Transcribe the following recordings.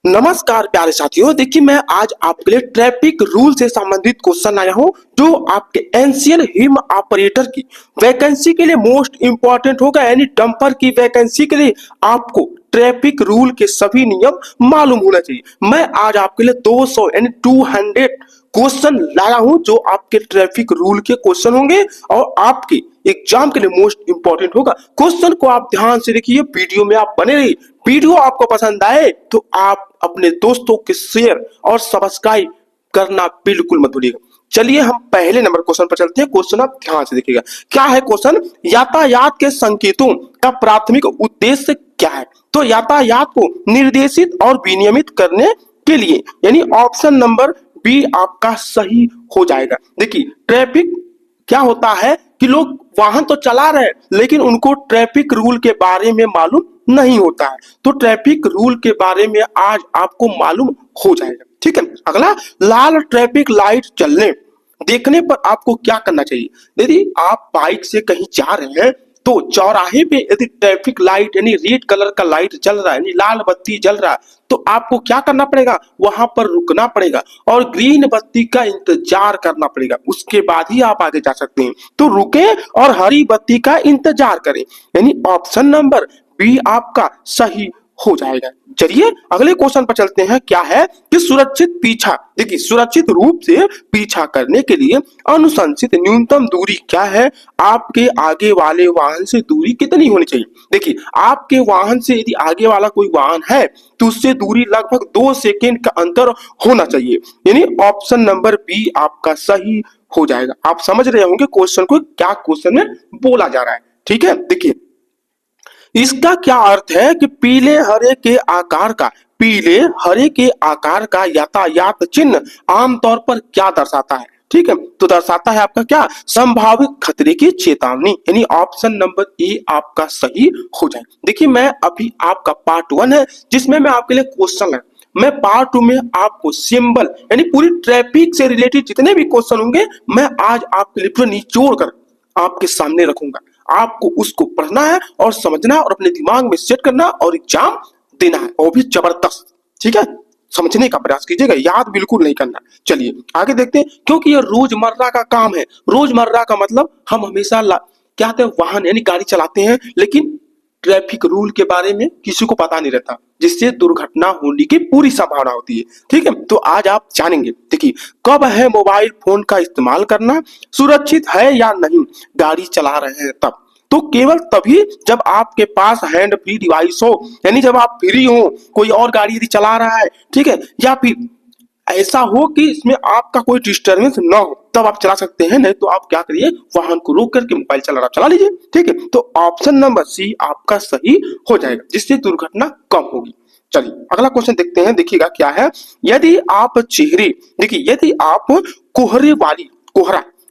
नमस्कार प्यारे साथियों। देखिए मैं आज आपके लिए ट्रैफिक रूल से संबंधित क्वेश्चन आया हूं जो आपके एनसीएल हिम ऑपरेटर की वैकेंसी के लिए मोस्ट इंपॉर्टेंट होगा। यानी डंपर की वैकेंसी के लिए आपको ट्रैफिक रूल के सभी नियम मालूम होना चाहिए। मैं आज आपके लिए 200 यानी 200 क्वेश्चन लाया हूं जो आपके ट्रैफिक रूल के क्वेश्चन होंगे और आपके एग्जाम के लिए मोस्ट इंपॉर्टेंट होगा। क्वेश्चन को आप ध्यान से देखिए, वीडियो में आप बने रहिए। वीडियो आपको पसंद आए तो आप अपने दोस्तों के शेयर और सब्सक्राइब करना बिल्कुल मत भूलिएगा। चलिए हम पहले नंबर क्वेश्चन पर चलते हैं। क्वेश्चन आप ध्यान से देखिएगा। क्या है क्वेश्चन? यातायात के संकेतों का प्राथमिक उद्देश्य क्या है? तो यातायात को निर्देशित और विनियमित करने के लिए, यानी ऑप्शन नंबर बी आपका सही हो जाएगा। देखिए ट्रैफिक क्या होता है कि लोग वाहन तो चला रहे हैं लेकिन उनको ट्रैफिक रूल के बारे में मालूम नहीं होता है। तो ट्रैफिक रूल के बारे में आज आपको मालूम हो जाएगा। ठीक है। अगला, लाल ट्रैफिक लाइट जलने देखने पर आपको क्या करना चाहिए? यदि आप बाइक से कहीं जा रहे हैं तो चौराहे पे यदि ट्रैफिक लाइट यानी रेड कलर का लाइट जल रहा है, यानी लाल बत्ती जल रहा है, तो आपको क्या करना पड़ेगा? वहां पर रुकना पड़ेगा और ग्रीन बत्ती का इंतजार करना पड़ेगा। उसके बाद ही आप आगे जा सकते हैं। तो रुके और हरी बत्ती का इंतजार करें, यानी ऑप्शन नंबर बी आपका सही हो जाएगा। चलिए अगले क्वेश्चन पर चलते हैं। क्या है कि सुरक्षित पीछा, देखिए सुरक्षित रूप से पीछा करने के लिए अनुशंसित न्यूनतम दूरी क्या है? आपके आगे वाले वाहन से दूरी कितनी होनी चाहिए? देखिए आपके वाहन से यदि आगे वाला कोई वाहन है तो उससे दूरी लगभग 2 सेकेंड का अंतर होना चाहिए, यानी ऑप्शन नंबर बी आपका सही हो जाएगा। आप समझ रहे होंगे क्वेश्चन को, क्या क्वेश्चन में बोला जा रहा है। ठीक है। देखिए इसका क्या अर्थ है कि पीले हरे के आकार का यातायात चिन्ह आमतौर पर क्या दर्शाता है? ठीक है, तो दर्शाता है आपका क्या? संभावित खतरे की चेतावनी, यानी ऑप्शन नंबर ए आपका सही हो जाए। देखिए मैं अभी आपका पार्ट 1 है जिसमें मैं आपके लिए क्वेश्चन है, मैं पार्ट 2 में आपको सिंबल यानी पूरी ट्रैफिक से रिलेटेड जितने भी क्वेश्चन होंगे मैं आज आपके लिए पूरा निचोड़ कर आपके सामने रखूंगा। आपको उसको पढ़ना है और समझना है और अपने दिमाग में सेट करना और एग्जाम देना है, और भी जबरदस्त। ठीक है, समझने का प्रयास कीजिएगा, याद बिल्कुल नहीं करना। चलिए आगे देखते हैं, क्योंकि ये रोजमर्रा का काम है। रोजमर्रा का मतलब हम हमेशा क्या कहते हैं, वाहन यानी गाड़ी चलाते हैं लेकिन ट्रैफिक रूल के बारे में किसी को पता नहीं रहता, जिससे दुर्घटना होने की पूरी संभावना होती है। ठीक है, तो आज आप जानेंगे। देखिए कब है मोबाइल फोन का इस्तेमाल करना सुरक्षित है या नहीं गाड़ी चला रहे हैं तब? तो केवल तभी जब आपके पास हैंड फ्री डिवाइस हो, यानी जब आप फ्री हो, कोई और गाड़ी यदि चला रहा है, ठीक है, या फिर ऐसा हो कि इसमें आपका कोई डिस्टरबेंस ना हो, तब आप चला सकते हैं। नहीं तो आप क्या करिए, वाहन को रोक करके मोबाइल चला लीजिए। ठीक है, तो ऑप्शन नंबर सी आपका सही हो जाएगा, जिससे दुर्घटना कम होगी। चलिए अगला क्वेश्चन देखते हैं। देखिएगा क्या है, यदि आप यदि आप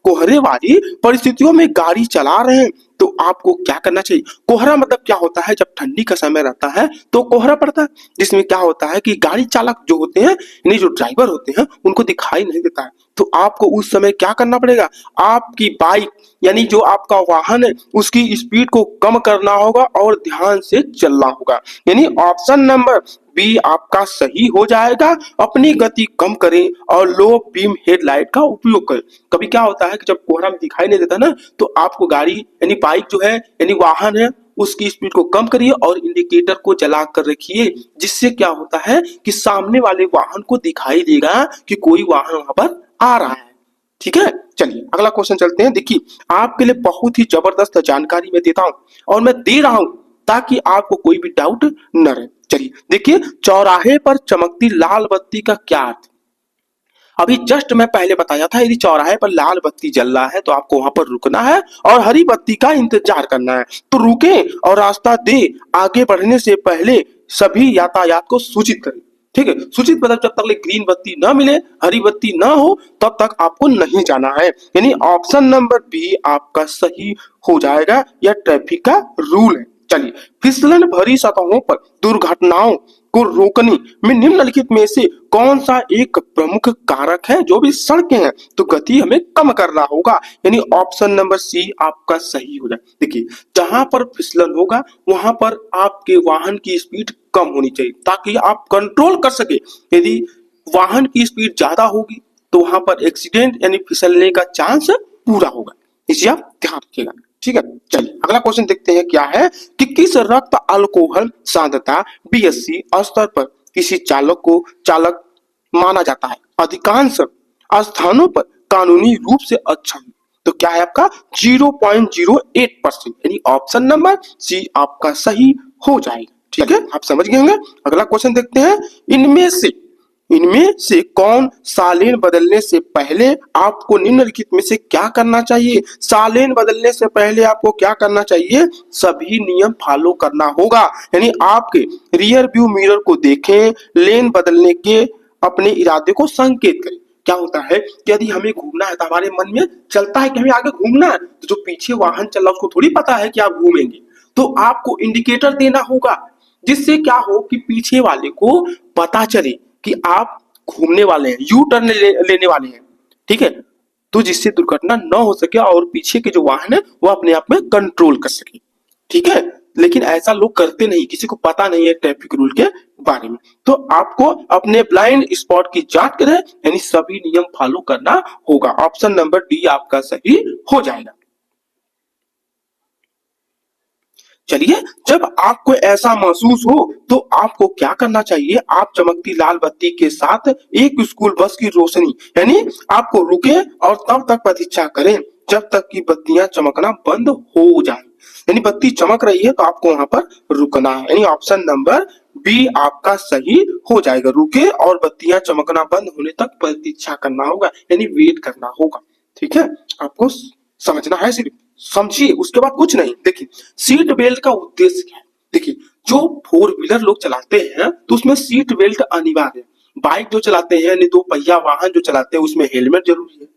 कोहरे वाली परिस्थितियों में गाड़ी चला रहे हैं तो आपको क्या करना चाहिए? कोहरा मतलब क्या होता है, जब ठंडी का समय रहता है तो कोहरा पड़ता है, जिसमें क्या होता है कि गाड़ी चालक जो होते हैं यानी जो ड्राइवर होते हैं उनको दिखाई नहीं देता है। तो आपको उस समय क्या करना पड़ेगा? आपकी बाइक यानी जो आपका वाहन है उसकी स्पीड को कम करना होगा और ध्यान से चलना होगा, यानी ऑप्शन नंबर बी आपका सही हो जाएगा। अपनी गति कम करें और लो बीम हेडलाइट का उपयोग करें। कभी क्या होता है कि जब कोहरा में दिखाई नहीं देता ना, तो आपको गाड़ी यानी बाइक जो है यानी वाहन है उसकी स्पीड को कम करिए और इंडिकेटर को जला कर रखिए, जिससे क्या होता है कि सामने वाले वाहन को दिखाई देगा कि कोई वाहन वहां पर आ रहा है। ठीक है, चलिए अगला क्वेश्चन चलते हैं। देखिए आपके लिए बहुत ही जबरदस्त जानकारी मैं देता हूं और मैं दे रहा हूं ताकि आपको कोई भी डाउट न रहे। चलिए देखिए, चौराहे पर चमकती लाल बत्ती का क्या अर्थ? अभी जस्ट मैं पहले बताया था, यदि चौराहे पर लाल बत्ती जल रहा है तो आपको वहां पर रुकना है और हरी बत्ती का इंतजार करना है। तो रुके और रास्ता दे, आगे बढ़ने से पहले सभी यातायात को सूचित करें। ठीक है, सूचित मतलब जब तक ग्रीन बत्ती ना मिले, हरी बत्ती ना हो, तब तक आपको नहीं जाना है, यानी ऑप्शन नंबर बी आपका सही हो जाएगा। यह ट्रैफिक का रूल है। चलिए, फिसलन भरी सतहों पर दुर्घटनाओं को रोकने में निम्नलिखित में से कौन सा एक प्रमुख कारक है? जो भी सड़कें हैं तो गति हमें कम करना होगा, यानी ऑप्शन नंबर सी आपका सही हो जाए। देखिए, जहां पर फिसलन होगा वहां पर आपके वाहन की स्पीड कम होनी चाहिए ताकि आप कंट्रोल कर सके। यदि वाहन की स्पीड ज्यादा होगी तो वहां पर एक्सीडेंट यानी फिसलने का चांस पूरा होगा, इसे आप ध्यान रखिएगा। ठीक है, चलिए अगला क्वेश्चन देखते हैं क्या है कि किस रक्त अल्कोहल सांद्रता बीएससी स्तर पर किसी चालक को चालक माना जाता है? अधिकांश स्थानों पर कानूनी रूप से अक्षम। तो क्या है आपका 0.08%, यानी ऑप्शन नंबर सी आपका सही हो जाएगा। ठीक है, आप समझ गए होंगे। अगला क्वेश्चन देखते हैं, इनमें से कौन सालेन बदलने से पहले आपको निम्नलिखित में से क्या करना चाहिए? सालेन बदलने से पहले आपको क्या करना चाहिए? सभी नियम फॉलो करना होगा, यानी आपके रियर व्यू मिरर को देखें, लेन बदलने के अपने इरादे को संकेत करें। क्या होता है कि यदि हमें घूमना है तो हमारे मन में चलता है कि हमें आगे घूमना है, तो जो पीछे वाहन चल रहा है उसको थोड़ी पता है कि आप घूमेंगे, तो आपको इंडिकेटर देना होगा जिससे क्या हो कि पीछे वाले को पता चले कि आप घूमने वाले हैं, यू टर्न लेने वाले हैं। ठीक है, तो जिससे दुर्घटना न हो सके और पीछे के जो वाहन है वो अपने आप में कंट्रोल कर सके। ठीक है, लेकिन ऐसा लोग करते नहीं, किसी को पता नहीं है ट्रैफिक रूल के बारे में। तो आपको अपने ब्लाइंड स्पॉट की जांच करें, यानी सभी नियम फॉलो करना होगा। ऑप्शन नंबर डी आपका सही हो जाएगा। चलिए, जब आपको ऐसा महसूस हो तो आपको क्या करना चाहिए? आप चमकती लाल बत्ती के साथ एक स्कूल बस की रोशनी, यानी आपको रुके और तब तक प्रतीक्षा करें जब तक कि बत्तियां चमकना बंद हो जाए। यानी बत्ती चमक रही है तो आपको वहां पर रुकना है, यानी ऑप्शन नंबर बी आपका सही हो जाएगा। रुके और बत्तियां चमकना बंद होने तक प्रतीक्षा करना होगा, यानी वेट करना होगा। ठीक है, आपको समझना है, सिर्फ समझिए, उसके बाद कुछ नहीं। देखिए, सीट बेल्ट का उद्देश्य क्या है? देखिए, जो फोर व्हीलर लोग चलाते हैं तो उसमें सीट बेल्ट अनिवार्य है। बाइक जो चलाते हैं यानी दो पहिया वाहन जो चलाते हैं उसमें हेलमेट जरूरी है।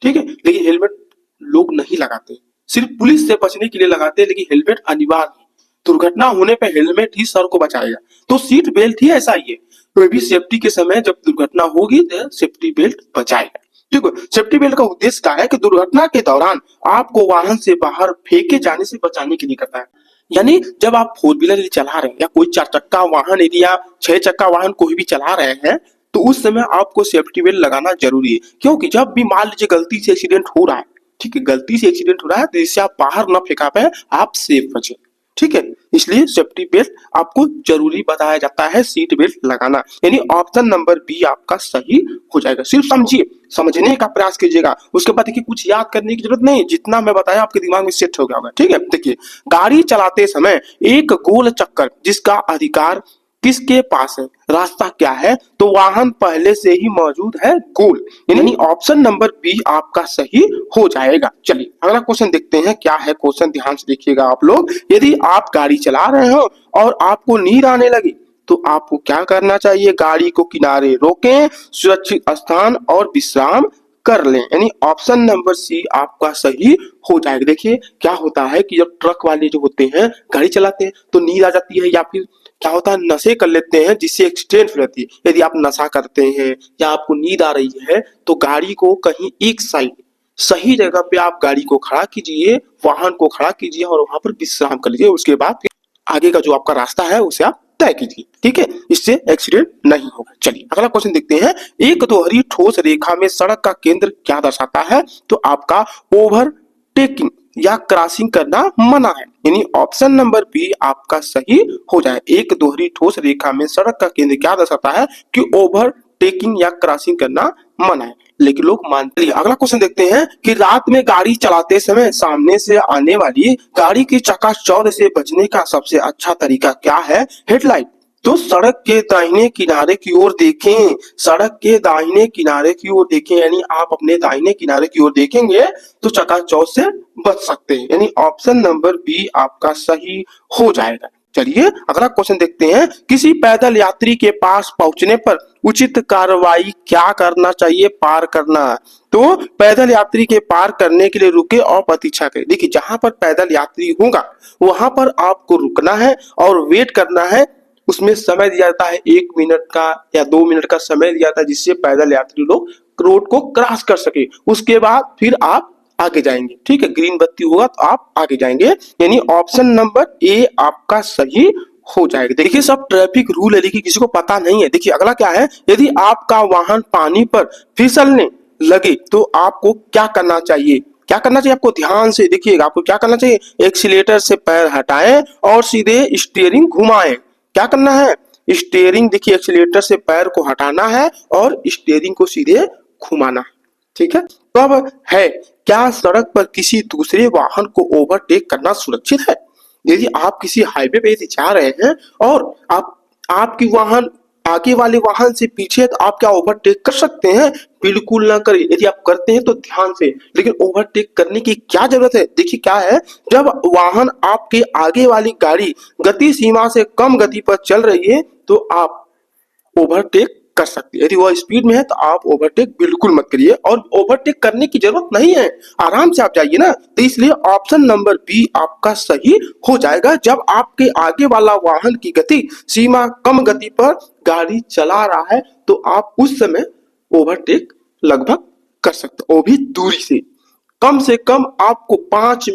ठीक है, लेकिन हेलमेट लोग नहीं लगाते, सिर्फ पुलिस से बचने के लिए लगाते हैं, लेकिन हेलमेट अनिवार्य है। दुर्घटना होने पर हेलमेट ही सर को बचाएगा, तो सीट बेल्ट ही ऐसा ही है। कोई भी सेफ्टी के समय जब दुर्घटना होगी तो सेफ्टी बेल्ट बचाएगा। ठीक है, सेफ्टी बेल्ट का उद्देश्य क्या है कि दुर्घटना के दौरान आपको वाहन से बाहर फेंके जाने से बचाने के लिए करता है। यानी जब आप फोर व्हीलर चला रहे हैं या कोई चार चक्का वाहन यदि आप छह चक्का वाहन कोई भी चला रहे हैं तो उस समय आपको सेफ्टी बेल्ट लगाना जरूरी है, क्योंकि जब भी मान लीजिए गलती से एक्सीडेंट हो रहा है, ठीक है, गलती से एक्सीडेंट हो रहा है तो इससे आप बाहर न फेंका पाए, आप सेफ बचे। ठीक है, इसलिए सेफ्टी बेल्ट आपको जरूरी बताया जाता है, सीट बेल्ट लगाना, यानी ऑप्शन नंबर बी आपका सही हो जाएगा। सिर्फ समझिए, समझने का प्रयास कीजिएगा, उसके बाद देखिए कुछ याद करने की जरूरत नहीं, जितना मैं बताया आपके दिमाग में सेट हो गया होगा। ठीक है, देखिए, गाड़ी चलाते समय एक गोल चक्कर जिसका अधिकार किसके पास है? रास्ता क्या है? तो वाहन पहले से ही मौजूद है, गोल, यानी ऑप्शन नंबर बी आपका सही हो जाएगा। चलिए अगला क्वेश्चन देखते हैं क्या है क्वेश्चन, ध्यान से देखिएगा आप लोग। यदि आप गाड़ी चला रहे हो और आपको नींद आने लगी तो आपको क्या करना चाहिए? गाड़ी को किनारे रोकें, सुरक्षित स्थान और विश्राम कर लें, यानी ऑप्शन नंबर सी आपका सही हो जाएगा। देखिए क्या होता है कि जब ट्रक वाले जो होते हैं गाड़ी चलाते हैं तो नींद आ जाती है, या फिर क्या होता है नशे कर लेते हैं जिससे एक्सीडेंट हो जाती है। यदि आप नशा करते हैं या आपको नींद आ रही है तो गाड़ी को कहीं एक साइड सही जगह पे आप गाड़ी को खड़ा कीजिए, वाहन को खड़ा कीजिए और वहां पर विश्राम कर लीजिए। उसके बाद आगे का जो आपका रास्ता है उसे आप तय कीजिए। ठीक है, इससे एक्सीडेंट नहीं होगा। चलिए अगला क्वेश्चन देखते हैं, एक दोहरी ठोस रेखा में सड़क का केंद्र क्या दर्शाता है? तो आपका ओवरटेकिंग या क्रॉसिंग करना मना है, यानी ऑप्शन नंबर बी आपका सही हो जाए। एक दोहरी ठोस रेखा में सड़क का केंद्र क्या दर्शाता है कि ओवरटेकिंग या क्रॉसिंग करना मना है, लेकिन लोग मानते हैं। अगला क्वेश्चन देखते हैं कि रात में गाड़ी चलाते समय सामने से आने वाली गाड़ी की चकाचौंध से बचने का सबसे अच्छा तरीका क्या है? हेडलाइट। तो सड़क के दाहिने किनारे की ओर देखें, सड़क के दाहिने किनारे की ओर देखें, यानी आप अपने दाहिने किनारे की ओर देखेंगे तो चकाचौंध से बच सकते हैं, यानी ऑप्शन नंबर बी आपका सही हो जाएगा। चलिए अगला क्वेश्चन देखते हैं। किसी पैदल यात्री के पास पहुंचने पर उचित कार्रवाई क्या करना चाहिए? पार करना। तो पैदल यात्री के पार करने के लिए रुके और प्रतीक्षा करें। देखिए जहां पर पैदल यात्री होगा वहां पर आपको रुकना है और वेट करना है। उसमें समय दिया जाता है 1 मिनट का या 2 मिनट का समय दिया जाता है, जिससे पैदल यात्री लोग रोड को क्रॉस कर सके। उसके बाद फिर आप आगे जाएंगे। ठीक है, ग्रीन बत्ती होगा तो आप आगे जाएंगे। यानी ऑप्शन नंबर ए आपका सही हो जाएगा। देखिए सब ट्रैफिक रूल है, लेकिन किसी को पता नहीं है। देखिए अगला क्या है, यदि आपका वाहन पानी पर फिसलने लगे तो आपको क्या करना चाहिए? क्या करना चाहिए आपको? ध्यान से देखिएगा। आपको क्या करना चाहिए? एक्सीलेटर से पैर हटाएं और सीधे स्टीयरिंग घुमाएं। क्या करना है? स्टीयरिंग, देखिए एक्सीलेटर से पैर को हटाना है और स्टीयरिंग को सीधे घुमाना है। ठीक है, तो अब है क्या सड़क पर किसी दूसरे वाहन को ओवरटेक करना सुरक्षित है? यदि आप किसी हाईवे पे यदि जा रहे हैं और आपकी वाहन आगे वाले वाहन से पीछे है तो आप क्या ओवरटेक कर सकते हैं? बिल्कुल ना करें। यदि आप करते हैं तो ध्यान से, लेकिन ओवरटेक करने की क्या जरूरत है? देखिए क्या है, जब वाहन आपके आगे वाली गाड़ी गति सीमा से कम गति पर चल रही है तो आप ओवरटेक कर सकते हैं। यदि वह स्पीड में है तो आप ओवरटेक बिल्कुल मत करिए, और ओवरटेक करने की जरूरत नहीं है, आराम से आप जाइए ना। तो इसलिए ऑप्शन नंबर बी आपका सही हो जाएगा। जब आपके आगे वाला वाहन की गति सीमा कम गति पर गाड़ी चला रहा है तो आप उस समय ओवरटेक लगभग कर सकते हो, वो भी दूरी से कम आपको 5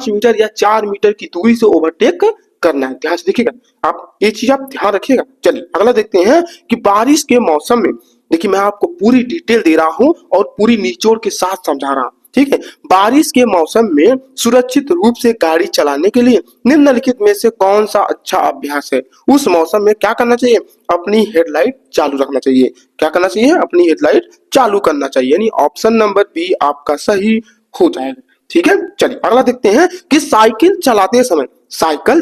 मीटर या 4 मीटर की दूरी से ओवरटेक करना है। ध्यान से देखिएगा, आप ये चीज आप ध्यान रखिएगा। चलिए अगला देखते हैं कि बारिश के मौसम में, देखिए मैं आपको पूरी डिटेल दे रहा हूं और पूरी निचोड़ के साथ समझा रहा हूं। ठीक है, बारिश के मौसम में सुरक्षित रूप से गाड़ी चलाने के लिए निम्नलिखित में से कौन सा अच्छा अभ्यास है? उस मौसम में क्या करना चाहिए? अपनी हेडलाइट चालू रखना चाहिए। क्या करना चाहिए? अपनी हेडलाइट चालू करना चाहिए। यानी ऑप्शन नंबर बी आपका सही हो जाएगा। ठीक है, चलिए अगला देखते हैं कि साइकिल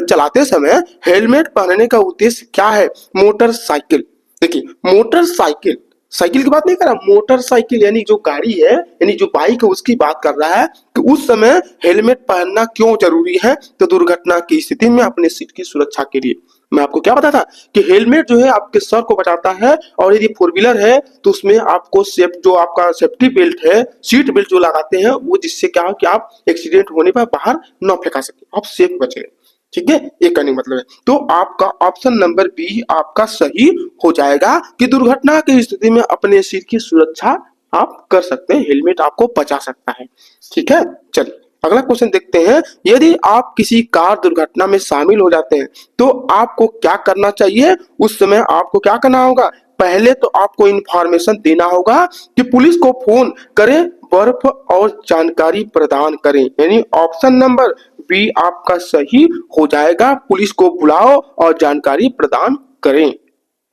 चलाते समय हेलमेट पहनने का उद्देश्य क्या है? मोटरसाइकिल, देखिए मोटरसाइकिल, साइकिल की बात नहीं कर रहा, मोटरसाइकिल यानी जो गाड़ी है, यानी जो बाइक है उसकी बात कर रहा है कि उस समय हेलमेट पहनना क्यों जरूरी है? तो दुर्घटना की स्थिति में अपने सीट की सुरक्षा के लिए। मैं आपको क्या बताता कि हेलमेट जो है आपके सर को बचाता है, और यदि फोर व्हीलर है तो उसमें आपको जो आपका सेफ्टी बेल्ट है, सीट बेल्ट जो लगाते हैं वो, जिससे क्या हो कि आप एक्सीडेंट होने पर बाहर न फेंका सके, आप सेफ बचे। ठीक है, ये कहने का मतलब है। तो आपका ऑप्शन नंबर बी आपका सही हो जाएगा कि दुर्घटना की स्थिति में अपने सिर की सुरक्षा आप कर सकते हैं, हेलमेट आपको बचा सकता है। ठीक है, चलिए अगला क्वेश्चन देखते हैं। यदि आप किसी कार दुर्घटना में शामिल हो जाते हैं तो आपको क्या करना चाहिए? उस समय आपको क्या करना होगा? पहले तो आपको इंफॉर्मेशन देना होगा कि पुलिस को फोन करें, बर्फ और जानकारी प्रदान करें। यानी ऑप्शन नंबर बी आपका सही हो जाएगा, पुलिस को बुलाओ और जानकारी प्रदान करें।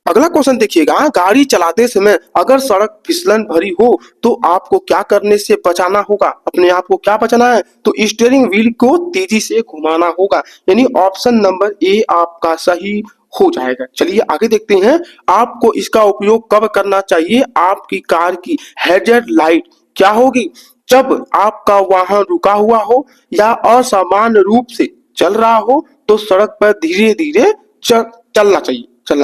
अगला क्वेश्चन देखिएगा, गाड़ी चलाते समय अगर सड़क फिसलन भरी हो तो आपको क्या करने से बचाना होगा? अपने आप को क्या बचाना है? तो स्टीयरिंग व्हील को तेजी से घुमाना होगा। यानी ऑप्शन नंबर ए आपका सही हो जाएगा। चलिए आगे देखते हैं, आपको इसका उपयोग कब करना चाहिए? आपकी कार की हैजर्ड लाइट क्या होगी? जब आपका वाहन रुका हुआ हो या असामान्य रूप से चल रहा हो तो सड़क पर धीरे धीरे चलना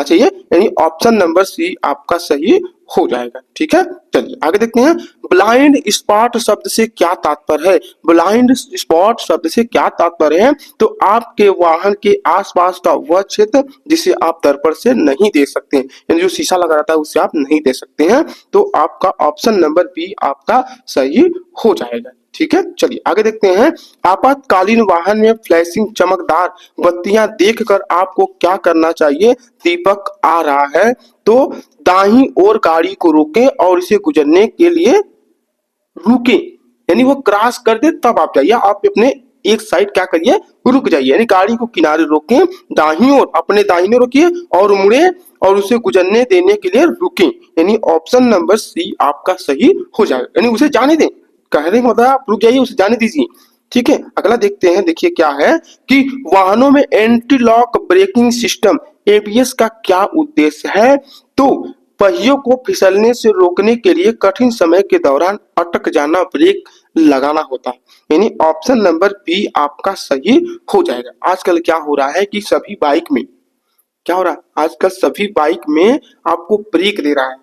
चाहिए। यानी ऑप्शन नंबर सी आपका सही हो जाएगा। ठीक है, चलिए आगे देखते हैं, ब्लाइंड स्पॉट शब्द से क्या तात्पर्य है? ब्लाइंड स्पॉट शब्द से क्या तात्पर्य है? तो आपके वाहन के आसपास का वह क्षेत्र जिसे आप दर्पण से नहीं देख सकते, यानी जो शीशा लगा रहता है उससे आप नहीं देख सकते हैं। तो आपका ऑप्शन नंबर बी आपका सही हो जाएगा। ठीक है, चलिए आगे देखते हैं, आपातकालीन वाहन में फ्लैशिंग चमकदार बत्तियां देखकर आपको क्या करना चाहिए? दीपक आ रहा है तो दाहिनी ओर गाड़ी को रोकें और इसे गुजरने के लिए रुकें। यानी वो क्रॉस कर दे तब आप जाइए, आप अपने एक साइड क्या करिए, रुक जाइए। यानी गाड़ी को किनारे रोकें, दाहिनी ओर अपने दाहिने रोकिए और मुड़े और उसे गुजरने देने के लिए रुकें। यानी ऑप्शन नंबर सी आपका सही हो जाएगा। यानी उसे जाने दें, कहने का मतलब आप रुक जाइए, उसे जाने दीजिए। ठीक है, अगला देखते हैं। देखिए क्या है कि वाहनों में anti lock braking system ABS का क्या उद्देश्य है? तो पहियों को फिसलने से रोकने के लिए कठिन समय के दौरान अटक जाना, ब्रेक लगाना होता है, यानी ऑप्शन नंबर बी आपका सही हो जाएगा। आजकल क्या हो रहा है कि सभी बाइक में क्या हो रहा है, आजकल सभी बाइक में आपको ब्रेक दे रहा है,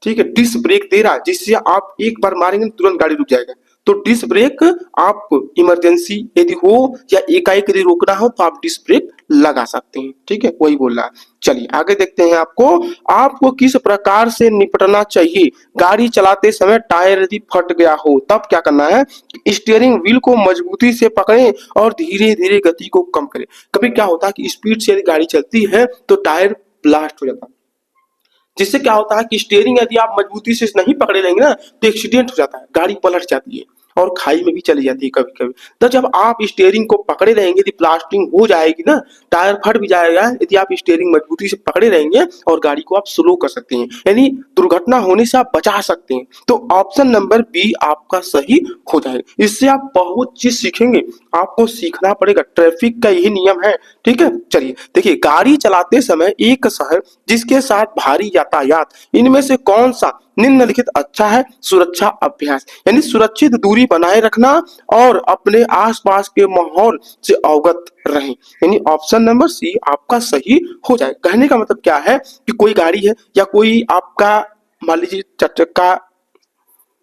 ठीक है, डिस्क ब्रेक दे रहा है, जिससे आप एक बार मारेंगे तो तुरंत गाड़ी रुक जाएगा। तो डिस्क ब्रेक आप इमरजेंसी यदि हो या एकाएक यदि रोकना हो तो आप डिस्क ब्रेक लगा सकते हैं, ठीक है, वही बोल रहा है। चलिए आगे देखते हैं, आपको किस प्रकार से निपटना चाहिए गाड़ी चलाते समय टायर यदि फट गया हो, तब क्या करना है, स्टीयरिंग व्हील को मजबूती से पकड़ें और धीरे धीरे गति को कम करें। कभी क्या होता है कि स्पीड से यदि गाड़ी चलती है तो टायर ब्लास्ट हो जाता है, जिससे क्या होता है कि स्टीयरिंग यदि आप मजबूती से नहीं पकड़े रहेंगे ना तो एक्सीडेंट हो जाता है, गाड़ी पलट जाती है और खाई में भी चली जाती है कभी कभी। तो जब आप स्टीयरिंग को पकड़े रहेंगे यदि प्लास्टिंग हो जाएगी ना, टायर फट भी जाएगा यदि आप स्टीयरिंग मजबूती से पकड़े रहेंगे और गाड़ी को आप स्लो कर सकते हैं, यानी दुर्घटना होने से आप बचा सकते हैं। तो ऑप्शन नंबर बी आपका सही हो जाएगा। इससे आप बहुत चीज सीखेंगे, आपको सीखना पड़ेगा, ट्रैफिक का यही नियम है, ठीक है। चलिए देखिए, गाड़ी चलाते समय एक शहर जिसके साथ भारी यातायात, इनमें से कौन सा निम्नलिखित अच्छा है सुरक्षा अभ्यास, यानी सुरक्षित दूरी बनाए रखना और अपने आसपास के माहौल से अवगत रहें, यानी ऑप्शन नंबर सी आपका सही हो जाए। कहने का मतलब क्या है कि कोई गाड़ी है या कोई आपका मान लीजिए चक्का,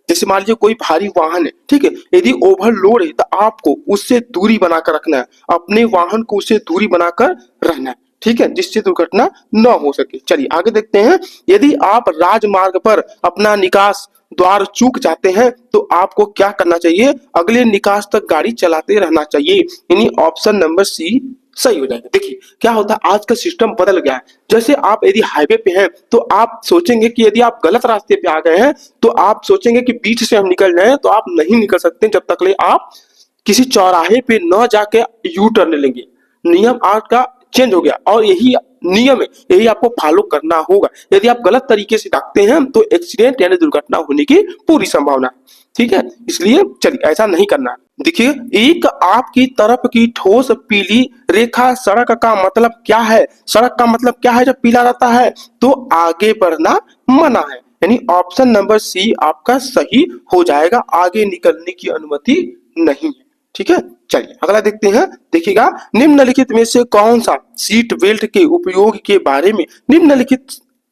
जैसे मान लीजिए कोई भारी वाहन है, ठीक है, यदि ओवरलोड है तो आपको उससे दूरी बनाकर रखना है, अपने वाहन को उससे दूरी बनाकर रहना है, ठीक है, जिससे दुर्घटना न हो सके। चलिए आगे देखते हैं, यदि आप राजमार्ग पर अपना निकास द्वार चूक जाते हैं तो आपको क्या करना चाहिए, अगले निकास तक गाड़ी चलाते रहना चाहिए, यानी ऑप्शन नंबर सी सही हो जाएगा। देखिए क्या होता है, आज का सिस्टम बदल गया है। जैसे आप यदि हाईवे पे हैं तो आप सोचेंगे कि यदि आप गलत रास्ते पे आ गए हैं तो आप सोचेंगे कि बीच से हम निकल जाएं, तो आप नहीं निकल सकते जब तक ले आप किसी चौराहे पे न जाके यू टर्न लेंगे। नियम आज का चेंज हो गया और यही नियम है, यही आपको फॉलो करना होगा। यदि आप गलत तरीके से भागते हैं तो एक्सीडेंट यानी दुर्घटना होने की पूरी संभावना है, ठीक है, इसलिए चलिए ऐसा नहीं करना। देखिए, एक आपकी तरफ की ठोस पीली रेखा सड़क का मतलब क्या है, सड़क का मतलब क्या है जब पीला रहता है, तो आगे बढ़ना मना है, यानी ऑप्शन नंबर सी आपका सही हो जाएगा, आगे निकलने की अनुमति नहीं है, ठीक है। चलिए अगला देखते हैं, देखिएगा, निम्नलिखित में से कौन सा सीट बेल्ट के उपयोग के बारे में निम्नलिखित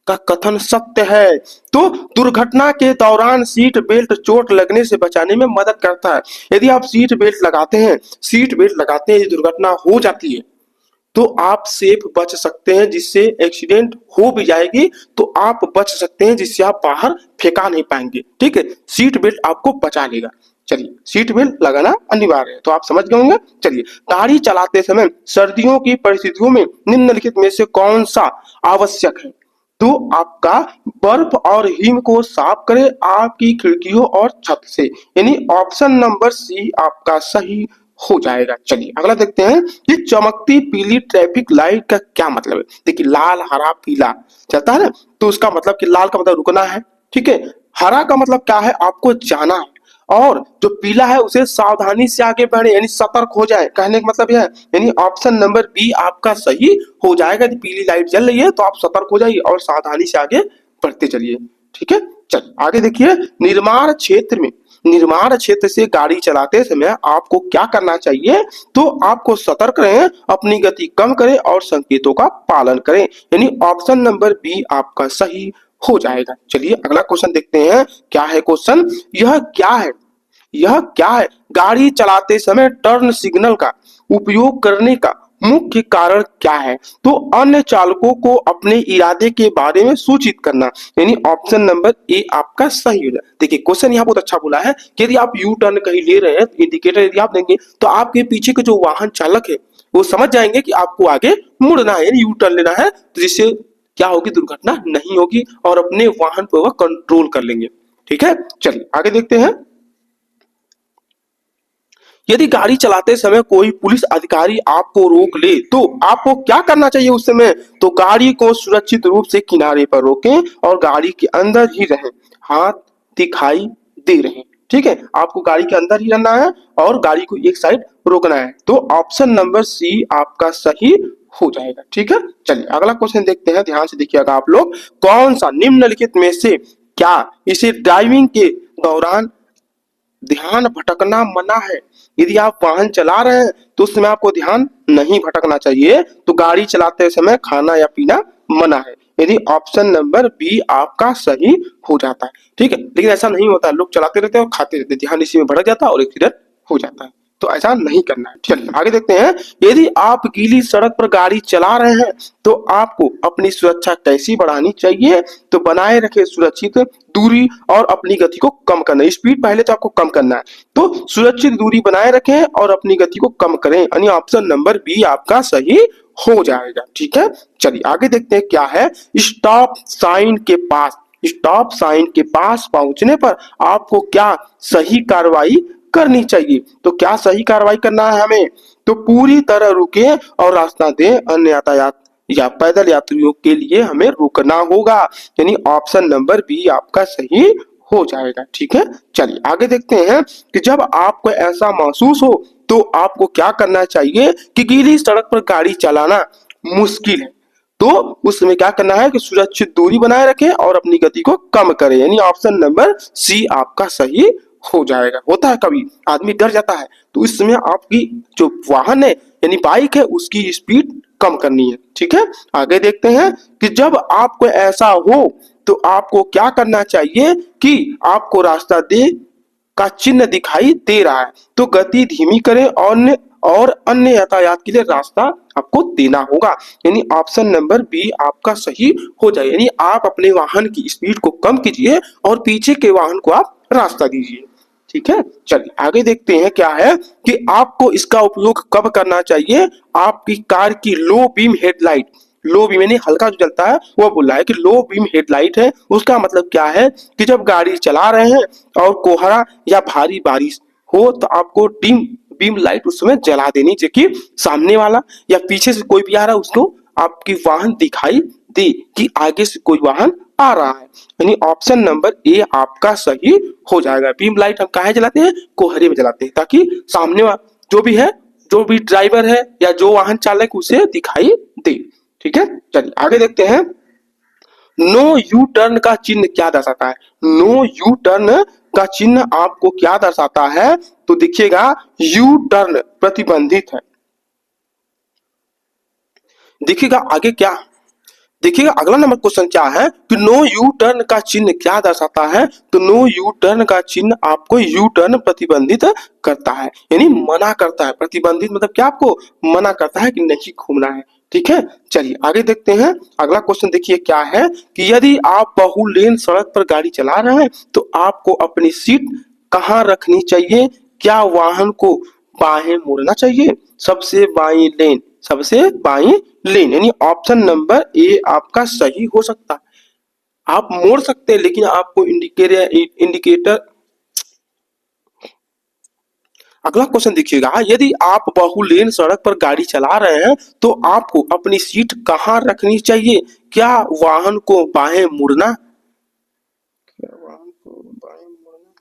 का कथन सत्य है, तो दुर्घटना के दौरान सीट बेल्ट चोट लगने से बचाने में मदद करता है। यदि आप सीट बेल्ट लगाते हैं, सीट बेल्ट लगाते हैं, यदि दुर्घटना हो जाती है तो आप सेफ बच सकते हैं, जिससे एक्सीडेंट हो भी जाएगी तो आप बच सकते हैं, जिससे आप बाहर फेंका नहीं पाएंगे, ठीक है, सीट बेल्ट आपको बचा लेगा। चलिए सीट बेल्ट लगाना अनिवार्य है, तो आप समझ गए होंगे। चलिए, गाड़ी चलाते समय सर्दियों की परिस्थितियों में निम्नलिखित में से कौन सा आवश्यक है, तो आपका बर्फ और हिम को साफ करें आपकी खिड़कियों और छत से, यानी ऑप्शन नंबर सी आपका सही हो जाएगा। चलिए अगला देखते हैं कि चमकती पीली ट्रैफिक लाइट का क्या मतलब है। देखिए लाल हरा पीला चलता है ना, तो उसका मतलब कि लाल का मतलब रुकना है, ठीक है, हरा का मतलब क्या है, आपको जाना है, और जो पीला है उसे सावधानी से आगे बढ़े, यानी सतर्क हो जाए, कहने का मतलब यह है, यानी ऑप्शन नंबर बी आपका सही हो जाएगा। यदि पीली लाइट जल रही है तो आप सतर्क हो जाइए और सावधानी से आगे बढ़ते चलिए, ठीक है। चलिए आगे देखिए, निर्माण क्षेत्र से गाड़ी चलाते समय आपको क्या करना चाहिए, तो आपको सतर्क रहें, अपनी गति कम करें और संकेतों का पालन करें, यानी ऑप्शन नंबर बी आपका सही हो जाएगा। चलिए अगला क्वेश्चन देखते हैं, क्या है क्वेश्चन, यह क्या है गाड़ी चलाते समय टर्न सिग्नल का उपयोग करने का मुख्य कारण क्या है, तो अन्य चालकों को अपने इरादे के बारे में सूचित करना, यानी ऑप्शन नंबर ए आपका सही हो जाए। देखिए क्वेश्चन यहाँ बहुत अच्छा बोला है कि यदि आप यू टर्न कहीं ले रहे हैं तो इंडिकेटर यदि आप देंगे तो आपके पीछे के जो वाहन चालक है वो समझ जाएंगे कि आपको आगे मुड़ना है, यानी यू टर्न लेना है, तो जिससे क्या होगी, दुर्घटना नहीं होगी और अपने वाहन पर वह कंट्रोल कर लेंगे, ठीक है। चलिए आगे देखते हैं, यदि गाड़ी चलाते समय कोई पुलिस अधिकारी आपको रोक ले तो आपको क्या करना चाहिए उस समय, तो गाड़ी को सुरक्षित रूप से किनारे पर रोकें और गाड़ी के अंदर ही रहें, हाथ दिखाई दे रहे हैं, ठीक है, आपको गाड़ी के अंदर ही रहना है और गाड़ी को एक साइड रोकना है, तो ऑप्शन नंबर सी आपका सही हो जाएगा, ठीक है। चलिए अगला क्वेश्चन देखते हैं, ध्यान से देखिएगा आप लोग, कौन सा निम्नलिखित में से क्या इसे ड्राइविंग के दौरान ध्यान भटकना मना है। यदि आप वाहन चला रहे हैं तो उस समय आपको ध्यान नहीं भटकना चाहिए। तो गाड़ी चलाते समय खाना या पीना मना है। यदि ऑप्शन नंबर बी आपका सही हो जाता है। ठीक है, लेकिन ऐसा नहीं होता, लोग चलाते रहते हैं और खाते रहते हैं, ध्यान इसी में भटक जाता है और एक्सीडेंट हो जाता है। तो ऐसा नहीं करना है। चलिए आगे देखते हैं। यदि आप गीली सड़क पर गाड़ी चला रहे हैं तो आपको अपनी सुरक्षा कैसी बढ़ानी चाहिए? तो बनाए रखें सुरक्षित दूरी और अपनी गति को कम करना। स्पीड पहले तो आपको कम करना है, तो सुरक्षित दूरी बनाए रखें और अपनी गति को कम करें, यानी ऑप्शन नंबर बी आपका सही हो जाएगा। ठीक है, चलिए आगे देखते हैं क्या है। स्टॉप साइन के पास, स्टॉप साइन के पास पहुंचने पर आपको क्या सही कार्रवाई करनी चाहिए? तो क्या सही कार्रवाई करना है हमें? तो पूरी तरह रुके और रास्ता दें, अन्य यातायात या पैदल यात्रियों के लिए हमें रुकना होगा, यानी ऑप्शन नंबर बी आपका सही हो जाएगा। ठीक है, चलिए आगे देखते हैं कि जब आपको ऐसा महसूस हो तो आपको क्या करना चाहिए कि गीली सड़क पर गाड़ी चलाना मुश्किल है, तो उसमें क्या करना है कि सुरक्षित दूरी बनाए रखें और अपनी गति को कम करें, यानी ऑप्शन नंबर सी आपका सही हो जाएगा। होता है कभी आदमी डर जाता है, तो इस समय आपकी जो वाहन है यानी बाइक है उसकी स्पीड कम करनी है। ठीक है, आगे देखते हैं कि जब आपको ऐसा हो तो आपको क्या करना चाहिए कि आपको रास्ता दे का चिन्ह दिखाई दे रहा है तो गति धीमी करें और अन्य यातायात के लिए रास्ता आपको देना होगा, यानी ऑप्शन नंबर बी आपका सही हो जाए, यानी आप अपने वाहन की स्पीड को कम कीजिए और पीछे के वाहन को आप रास्ता दीजिए। ठीक है, चलिए आगे देखते हैं क्या है कि आपको इसका उपयोग कब करना चाहिए। आपकी कार की low beam headlight, low beam यानी हल्का जो जलता है वो बोल रहा है कि लो बीम हेडलाइट है, उसका मतलब क्या है कि जब गाड़ी चला रहे हैं और कोहरा या भारी बारिश हो तो आपको डिम बीम लाइट उस समय जला देनी चाहिए कि सामने वाला या पीछे से कोई भी आ रहा है उसको आपकी वाहन दिखाई दे कि आगे से कोई वाहन आ रहा है, यानी ऑप्शन नंबर ए आपका सही हो जाएगा। बीम लाइट हम काहे जलाते हैं? कोहरे में जलाते हैं ताकि सामने वाला जो भी है, जो भी ड्राइवर है या जो वाहन चालक उसे दिखाई दे। ठीक है, चलिए आगे देखते हैं। नो यू टर्न का चिन्ह क्या दर्शाता है? नो यू टर्न का चिन्ह आपको क्या दर्शाता है? तो देखिएगा यू टर्न प्रतिबंधित है। देखिएगा आगे क्या, देखिएगा अगला नंबर क्वेश्चन क्या है कि नो यू टर्न का चिन्ह क्या दर्शाता है? तो नो यू टर्न का चिन्ह आपको यू टर्न प्रतिबंधित करता है, यानी मना करता है। प्रतिबंधित मतलब क्या? आपको मना करता है कि नहीं घूमना है। ठीक है, चलिए आगे देखते हैं। अगला क्वेश्चन देखिए क्या है कि यदि आप बहुलेन सड़क पर गाड़ी चला रहे हैं तो आपको अपनी सीट कहाँ रखनी चाहिए? क्या वाहन को बाहें मुड़ना चाहिए? सबसे बाईं लेन, सबसे बाईं लेन, यानी ऑप्शन नंबर ए आपका सही हो सकता है। आप मोड़ सकते हैं लेकिन आपको इंडिकेटर। अगला क्वेश्चन देखिएगा, यदि आप बहुलेन सड़क पर गाड़ी चला रहे हैं तो आपको अपनी सीट कहाँ रखनी चाहिए? क्या वाहन को बाहें मुड़ना, क्या वाहन को बाएं मुड़ना।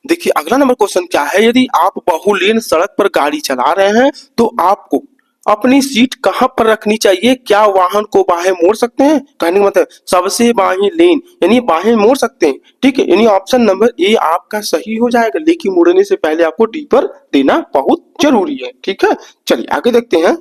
देखिए अगला नंबर क्वेश्चन क्या है, यदि आप बहुलेन सड़क पर गाड़ी चला रहे हैं तो आपको अपनी सीट कहां पर रखनी चाहिए? क्या वाहन को बाहें मोड़ सकते हैं? कहने का मतलब सबसे बाएं लेन यानी बाहें मोड़ सकते हैं। ठीक है, यानी ऑप्शन नंबर ए आपका सही हो जाएगा, लेकिन मुड़ने से पहले आपको डी पर देना बहुत जरूरी है। ठीक है, चलिए आगे देखते हैं।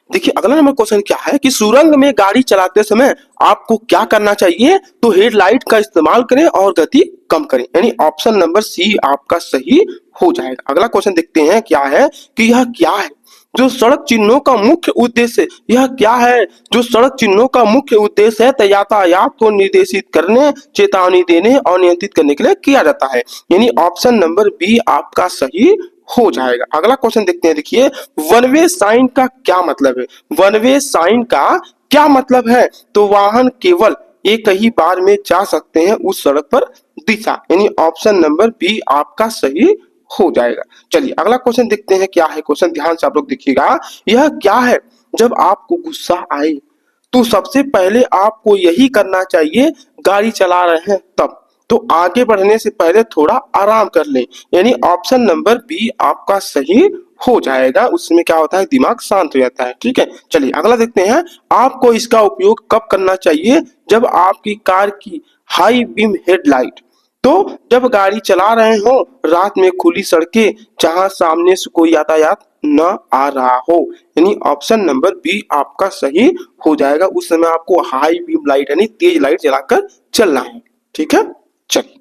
देखिए अगला नंबर क्वेश्चन क्या है कि सुरंग में गाड़ी चलाते समय आपको क्या करना चाहिए? तो हेडलाइट का इस्तेमाल करें और गति कम करें, यानी ऑप्शन नंबर सी आपका सही हो जाएगा। अगला क्वेश्चन देखते हैं क्या है कि यह क्या है जो सड़क चिन्हों का मुख्य उद्देश्य, यह क्या है जो सड़क चिन्हों का मुख्य उद्देश्य है? तो यातायात को निर्देशित करने, चेतावनी देने और नियंत्रित करने के लिए किया जाता है, यानी ऑप्शन नंबर बी आपका सही हो जाएगा। अगला क्वेश्चन देखते हैं। देखिए वन वे साइन का क्या मतलब है? वन वे साइन का क्या मतलब है? तो वाहन केवल एक ही बार में जा सकते हैं उस सड़क पर दिशा, यानी ऑप्शन नंबर बी आपका सही हो जाएगा। चलिए अगला क्वेश्चन देखते हैं क्या है। क्वेश्चन ध्यान से आप लोग देखिएगा, यह क्या है जब आपको गुस्सा आए तो सबसे पहले आपको यही करना चाहिए, गाड़ी चला रहे हैं तब तो आगे बढ़ने से पहले थोड़ा आराम कर लें, यानी ऑप्शन नंबर बी आपका सही हो जाएगा। उसमें क्या होता है, दिमाग शांत हो जाता है। ठीक है, चलिए अगला देखते हैं। आपको इसका उपयोग कब करना चाहिए, जब आपकी कार की हाई बीम हेडलाइट, तो जब गाड़ी चला रहे हो रात में खुली सड़कें जहां सामने से कोई यातायात न आ रहा हो, यानी ऑप्शन नंबर बी आपका सही हो जाएगा। उस समय आपको हाई बीम लाइट यानी तेज लाइट जलाकर चलना है। ठीक है, चलिए